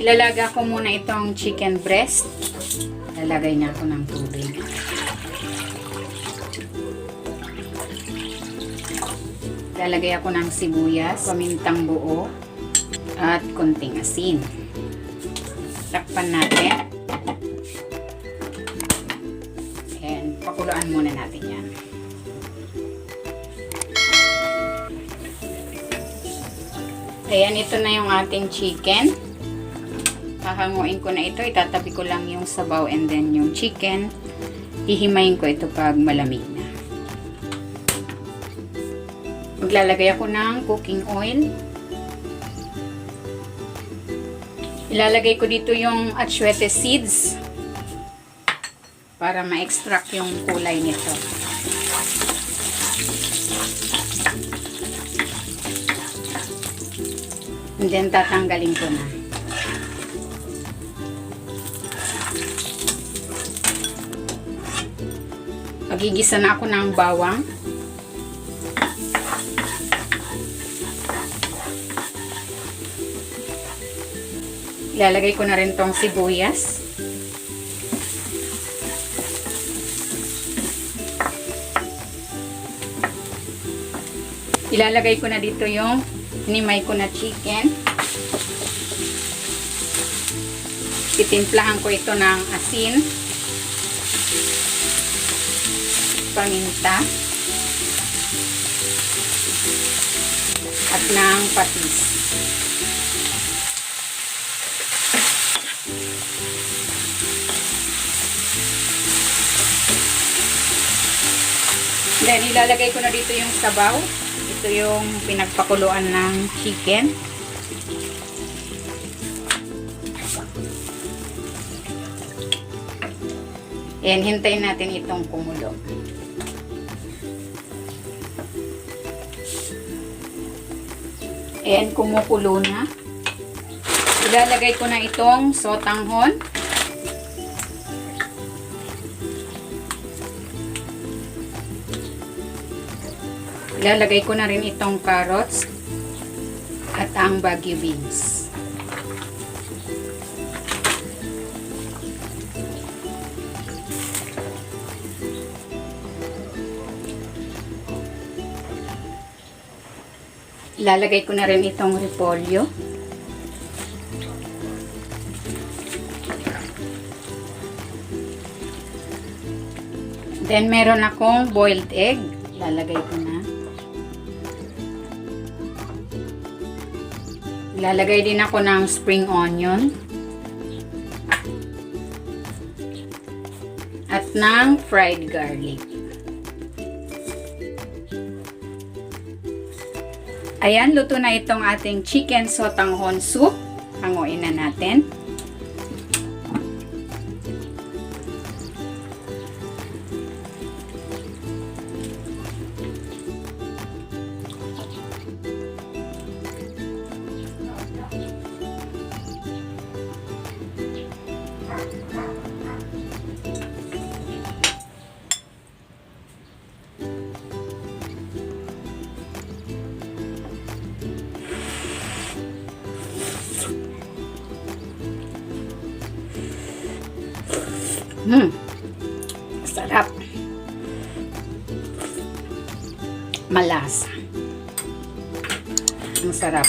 Ilalaga ko muna itong chicken breast. Lalagay na ako ng tubig. Lalagay ako ng sibuyas, pamintang buo, at konting asin. Takpan natin. And pakuluan muna natin yan. Ayan, ito na yung ating chicken. Hahanguin ko na ito. Itatabi ko lang yung sabaw and then yung chicken. Hihimayin ko ito pag malamig na. Maglalagay ako ng cooking oil. Ilalagay ko dito yung atsuete seeds para ma-extract yung kulay nito. And then tatanggalin ko na. Magigisa na ako ng bawang. Ilalagay ko na rin tong sibuyas. Ilalagay ko na dito yung hinimay ko na chicken. Titimplahan ko ito ng asin, paminta, at ng patis. Then, ilalagay ko na dito yung sabaw. Ito yung pinagpakuluan ng chicken. Ayan, hintayin natin itong kumulo. Ayan, kumukulo na. Ilalagay ko na itong sotanghon. Ilalagay ko na rin itong carrots at ang Baguio beans. Ilalagay ko na rin itong repolyo. Then meron akong boiled egg. Ilalagay ko na. Ilalagay din ako ng spring onion at ng fried garlic. Ayan, luto na itong ating chicken sotanghon soup. Hanguin na natin. Sarap. Malasa. Ang sarap.